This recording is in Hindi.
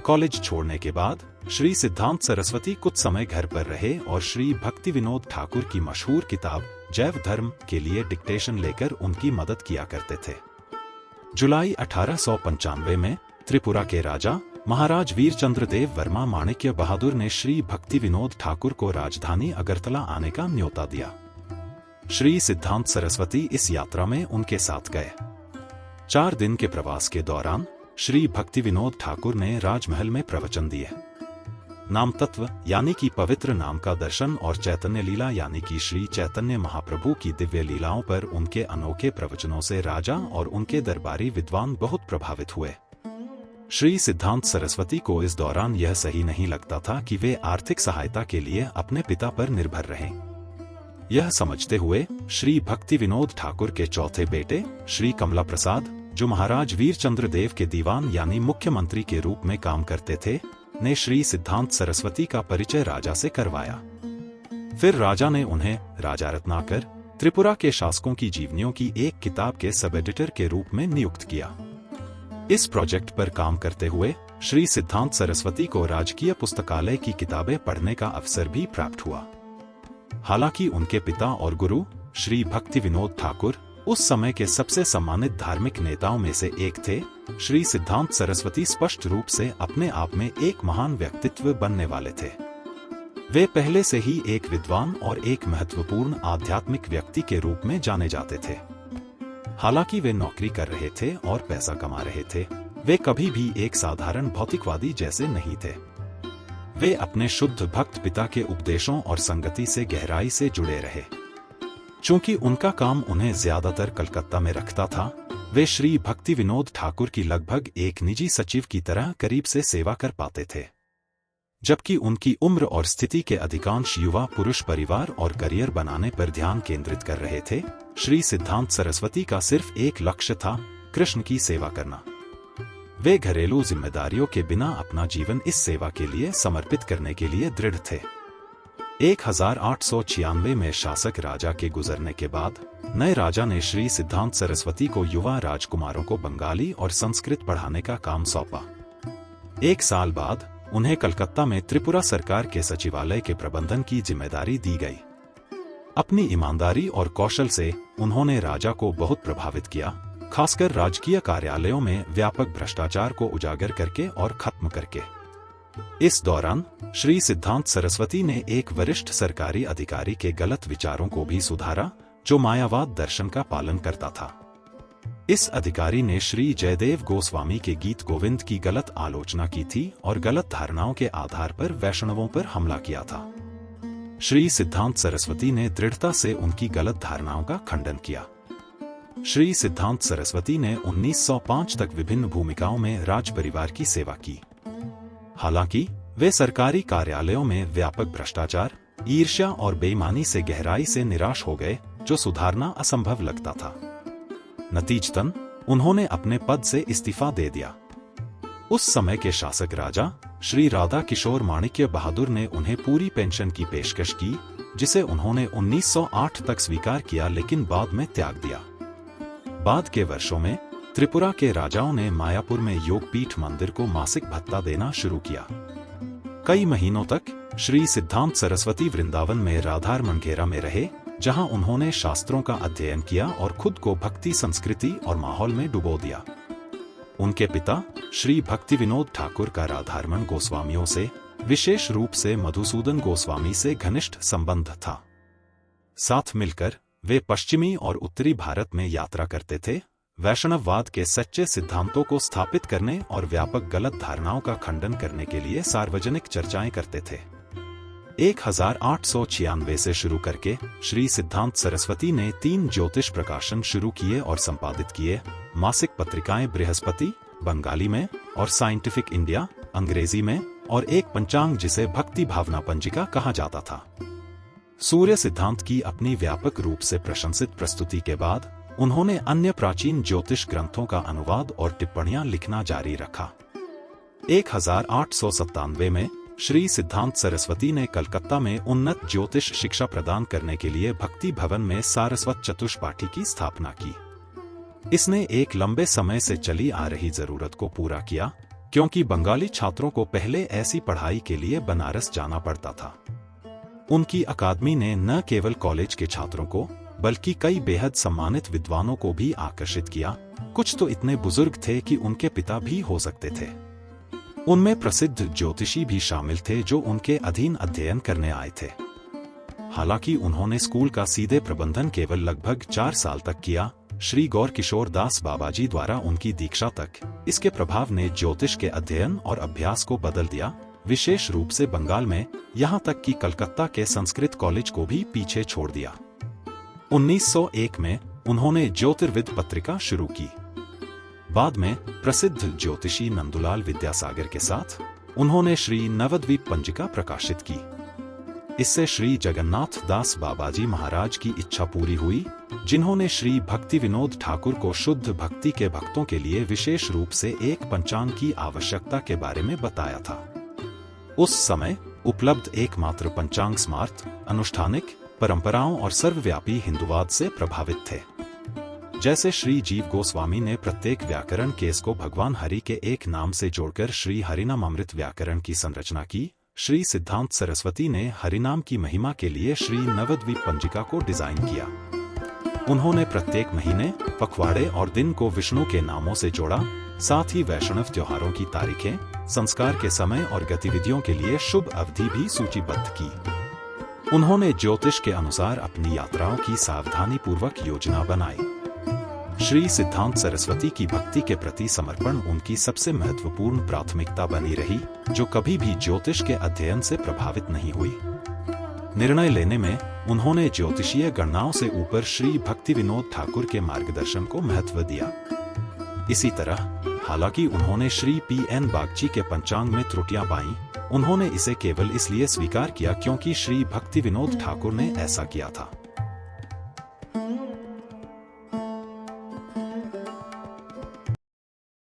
कॉलेज छोड़ने के बाद श्री सिद्धांत सरस्वती कुछ समय घर पर रहे और श्री भक्ति विनोद ठाकुर की मशहूर किताब जैव धर्म के लिए डिक्टेशन लेकर उनकी मदद किया करते थे। जुलाई 1895 में त्रिपुरा के राजा महाराज वीरचंद्र देव वर्मा माणिक्य बहादुर ने श्री भक्ति विनोद ठाकुर को राजधानी अगरतला आने का न्योता दिया। श्री सिद्धांत सरस्वती इस यात्रा में उनके साथ गए। 4 दिन के प्रवास के दौरान श्री भक्ति विनोद ठाकुर ने राजमहल में प्रवचन दिए। नाम तत्व यानी कि पवित्र नाम का दर्शन और चैतन्य लीला यानी कि श्री चैतन्य महाप्रभु की दिव्य लीलाओं पर उनके अनोखे प्रवचनों से राजा और उनके दरबारी विद्वान बहुत प्रभावित हुए। श्री सिद्धांत सरस्वती को इस दौरान यह सही नहीं लगता था कि वे आर्थिक सहायता के लिए अपने पिता पर निर्भर रहें। यह समझते हुए श्री भक्ति विनोद ठाकुर के चौथे बेटे श्री कमला प्रसाद, जो महाराज वीरचंद्र देव के दीवान यानी मुख्यमंत्री के रूप में काम करते थे, ने श्री सिद्धांत सरस्वती का परिचय राजा से करवाया। फिर राजा ने उन्हें राजा रत्नाकर, त्रिपुरा के शासकों की जीवनियों की एक किताब के सब एडिटर के रूप में नियुक्त किया। इस प्रोजेक्ट पर काम करते हुए श्री सिद्धांत सरस्वती को राजकीय पुस्तकालय की किताबें पढ़ने का अवसर भी प्राप्त हुआ। हालांकि उनके पिता और गुरु श्री भक्ति विनोद ठाकुर उस समय के सबसे सम्मानित धार्मिक नेताओं में से एक थे, श्री सिद्धांत सरस्वती स्पष्ट रूप से अपने आप में एक महान व्यक्तित्व बनने वाले थे। वे पहले से ही एक विद्वान और एक महत्वपूर्ण आध्यात्मिक व्यक्ति के रूप में जाने जाते थे। हालांकि वे नौकरी कर रहे थे और पैसा कमा रहे थे, वे कभी भी एक साधारण भौतिकवादी जैसे नहीं थे। वे अपने शुद्ध भक्त पिता के उपदेशों और संगति से गहराई से जुड़े रहे। चूंकि उनका काम उन्हें ज्यादातर कलकत्ता में रखता था, वे श्री भक्ति विनोद ठाकुर की लगभग एक निजी सचिव की तरह करीब से सेवा कर पाते थे। जबकि उनकी उम्र और स्थिति के अधिकांश युवा पुरुष परिवार और करियर बनाने पर ध्यान केंद्रित कर रहे थे, श्री सिद्धांत सरस्वती का सिर्फ एक लक्ष्य था, कृष्ण की सेवा करना। वे घरेलू जिम्मेदारियों के बिना अपना जीवन इस सेवा के लिए समर्पित करने के लिए दृढ़ थे। 1896 में शासक राजा के गुजरने के बाद नए राजा ने श्री सिद्धांत सरस्वती को युवा राजकुमारों को बंगाली और संस्कृत पढ़ाने का काम सौंपा। 1 साल बाद उन्हें कलकत्ता में त्रिपुरा सरकार के सचिवालय के प्रबंधन की जिम्मेदारी दी गई। अपनी ईमानदारी और कौशल से उन्होंने राजा को बहुत प्रभावित किया, खासकर राजकीय कार्यालयों में व्यापक भ्रष्टाचार को उजागर करके और खत्म करके। इस दौरान श्री सिद्धांत सरस्वती ने एक वरिष्ठ सरकारी अधिकारी के गलत विचारों को भी सुधारा, जो मायावाद दर्शन का पालन करता था। इस अधिकारी ने श्री जयदेव गोस्वामी के गीत गोविंद की गलत आलोचना की थी और गलत धारणाओं के आधार पर वैष्णवों पर हमला किया था। श्री सिद्धांत सरस्वती ने दृढ़ता से उनकी गलत धारणाओं का खंडन किया। श्री सिद्धांत सरस्वती ने 1905 तक विभिन्न भूमिकाओं में राज परिवार की सेवा की। हालांकि वे सरकारी कार्यालयों में व्यापक भ्रष्टाचार, ईर्ष्या और बेईमानी से गहराई से निराश हो गए, जो सुधारना असंभव लगता था। नतीजतन उन्होंने अपने पद से इस्तीफा दे दिया। उस समय के शासक राजा श्री राधा किशोर माणिक्य बहादुर ने उन्हें पूरी पेंशन की पेशकश की, जिसे उन्होंने 1908 तक स्वीकार किया लेकिन बाद में त्याग दिया। बाद के वर्षों में त्रिपुरा के राजाओं ने मायापुर में योगपीठ मंदिर को मासिक भत्ता देना शुरू किया। कई महीनों तक श्री सिद्धांत सरस्वती वृंदावन में राधारमण घेरा में रहे, जहां उन्होंने शास्त्रों का अध्ययन किया और खुद को भक्ति संस्कृति और माहौल में डुबो दिया। उनके पिता श्री भक्ति विनोद ठाकुर का राधारमण गोस्वामियों से, विशेष रूप से मधुसूदन गोस्वामी से घनिष्ठ संबंध था। साथ मिलकर वे पश्चिमी और उत्तरी भारत में यात्रा करते थे, वैष्णववाद के सच्चे सिद्धांतों को स्थापित करने और व्यापक गलत धारणाओं का खंडन करने के लिए सार्वजनिक चर्चाएं करते थे। 1896 से शुरू करके श्री सिद्धांत सरस्वती ने 3 ज्योतिष प्रकाशन शुरू किए और संपादित किए, मासिक पत्रिकाएं बृहस्पति बंगाली में और साइंटिफिक इंडिया अंग्रेजी में, और एक पंचांग जिसे भक्ति भावना पंजिका कहा जाता था। सूर्य सिद्धांत की अपनी व्यापक रूप से प्रशंसित प्रस्तुति के बाद उन्होंने अन्य प्राचीन ज्योतिष ग्रंथों का अनुवाद और टिप्पणियां लिखना जारी रखा। 1897 में श्री सिद्धांत सरस्वती ने कलकत्ता में उन्नत ज्योतिष शिक्षा प्रदान करने के लिए भक्ति भवन में सारस्वत चतुष्पाठी की स्थापना की। इसने एक लंबे समय से चली आ रही जरूरत को पूरा किया, क्योंकि बंगाली छात्रों को पहले ऐसी पढ़ाई के लिए बनारस जाना पड़ता था। उनकी अकादमी ने न केवल कॉलेज के छात्रों को बल्कि कई बेहद सम्मानित विद्वानों को भी आकर्षित किया। कुछ तो इतने बुजुर्ग थे कि उनके पिता भी हो सकते थे। उनमें प्रसिद्ध ज्योतिषी भी शामिल थे जो उनके अधीन अध्ययन करने आए थे। हालांकि उन्होंने स्कूल का सीधे प्रबंधन केवल लगभग 4 साल तक किया। श्री गौर किशोर दास बाबाजी द्वारा उनकी दीक्षा तक इसके प्रभाव ने ज्योतिष के अध्ययन और अभ्यास को बदल दिया, विशेष रूप से बंगाल में, यहाँ तक कि कलकत्ता के संस्कृत कॉलेज को भी पीछे छोड़ दिया। 1901 में उन्होंने ज्योतिर्विद पत्रिका शुरू की। बाद में प्रसिद्ध ज्योतिषी नंदुलाल विद्यासागर के साथ उन्होंने श्री नवद्वीप पंजिका प्रकाशित की। इससे श्री जगन्नाथ दास बाबाजी महाराज की इच्छा पूरी हुई, जिन्होंने श्री भक्ति विनोद ठाकुर को शुद्ध भक्ति के भक्तों के लिए विशेष रूप से एक पंचांग की आवश्यकता के बारे में बताया था। उस समय उपलब्ध एकमात्र पंचांग स्मार्त, अनुष्ठानिक परंपराओं और सर्वव्यापी हिंदुवाद से प्रभावित थे। जैसे श्री जीव गोस्वामी ने प्रत्येक व्याकरण केस को भगवान हरि के एक नाम से जोड़कर श्री हरिनामामृत व्याकरण की संरचना की, श्री सिद्धांत सरस्वती ने हरिनाम की महिमा के लिए श्री नवद्वीप पंजिका को डिजाइन किया। उन्होंने प्रत्येक महीने, पखवाड़े और दिन को विष्णु के नामों से जोड़ा, साथ ही वैष्णव त्योहारों की तारीखें, संस्कार के समय और गतिविधियों के लिए शुभ अवधि भी सूचीबद्ध की। उन्होंने ज्योतिष के अनुसार अपनी यात्राओं की सावधानीपूर्वक योजना बनाई। श्री सिद्धांत सरस्वती की भक्ति के प्रति समर्पण उनकी सबसे महत्वपूर्ण प्राथमिकता बनी रही, जो कभी भी ज्योतिष के अध्ययन से प्रभावित नहीं हुई। निर्णय लेने में उन्होंने ज्योतिषीय गणनाओं से ऊपर श्री भक्ति विनोद ठाकुर के मार्गदर्शन को महत्व दिया। इसी तरह, हालांकि उन्होंने श्री P.N. बागची के पंचांग में त्रुटियां पाईं, उन्होंने इसे केवल इसलिए स्वीकार किया क्योंकि श्री भक्ति विनोद ठाकुर ने ऐसा किया था।